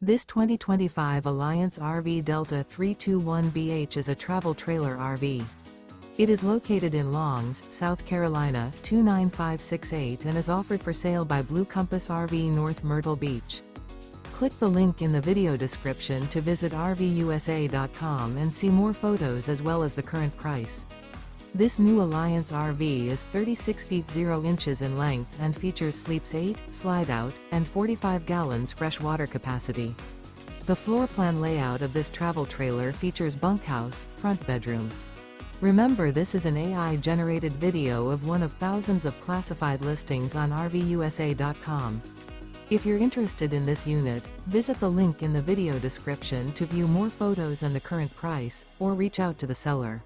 This 2025 Alliance RV Delta 321BH is a travel trailer RV. It is located in Longs, South Carolina 29568 and is offered for sale by Blue Compass RV North Myrtle Beach. Click the link in the video description to visit RVUSA.com and see more photos as well as the current price. This new Alliance RV is 36 feet 0 inches in length and features sleeps 8, slide-out, and 45 gallons fresh water capacity. The floor plan layout of this travel trailer features bunkhouse, front bedroom. Remember, this is an AI-generated video of one of thousands of classified listings on RVUSA.com. If you're interested in this unit, visit the link in the video description to view more photos and the current price, or reach out to the seller.